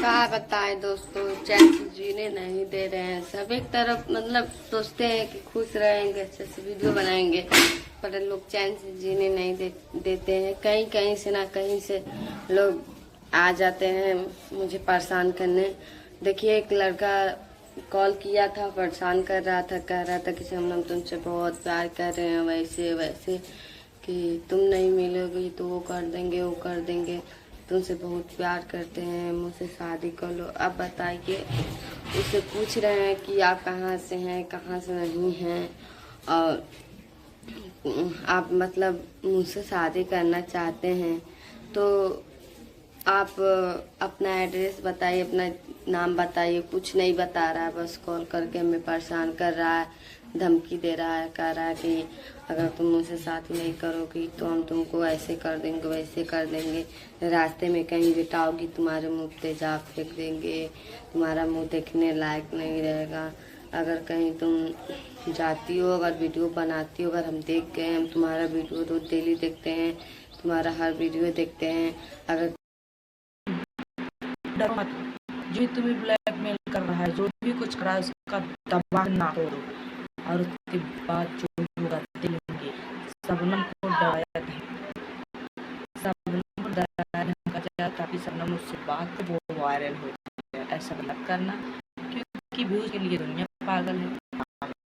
क्या बताएं दोस्तों, चैन से जीने नहीं दे रहे हैं। सब एक तरफ मतलब सोचते हैं कि खुश रहेंगे, अच्छे से वीडियो बनाएंगे, पर लोग चैन से जीने नहीं देते हैं। कहीं कहीं से ना कहीं से लोग आ जाते हैं मुझे परेशान करने। देखिए, एक लड़का कॉल किया था, परेशान कर रहा था, कह रहा था कि हम तुमसे बहुत प्यार कर रहे हैं, वैसे वैसे कि तुम नहीं मिलोगी तो वो कर देंगे, वो कर देंगे, तुमसे बहुत प्यार करते हैं, मुझसे शादी कर लो। अब बताइए, उससे पूछ रहे हैं कि आप कहाँ से हैं, कहाँ से नहीं हैं, और आप मतलब मुझसे शादी करना चाहते हैं तो आप अपना एड्रेस बताइए, अपना नाम बताइए। कुछ नहीं बता रहा है, बस कॉल करके हमें परेशान कर रहा है, धमकी दे रहा है, कह रहा है कि अगर तुम मुझसे शादी नहीं करोगी तो हम तुमको ऐसे कर देंगे, वैसे कर देंगे, रास्ते में कहीं बिठाओगी तुम्हारे मुंह पे तेजाब फेंक देंगे, तुम्हारा मुंह देखने लायक नहीं रहेगा। अगर कहीं तुम जाती हो, अगर वीडियो बनाती हो, अगर हम देख गए, हम तुम्हारा वीडियो तो डेली देखते हैं, तुम्हारा हर वीडियो देखते हैं। अगर डरो मत। जो तुम्हें ब्लैकमेल कर रहा है, जो भी कुछ कर रहा है, उसका दबाव ना तोड़ो। और उसके बाद जो भी होगा देखेंगे। शबनम को डराया था, शबनम को डराया धमकाया गया ताकि शबनम उससे बात वो वायरल हो जाए। ऐसा मत करना, क्योंकि व्यूज के लिए दुनिया पागल है।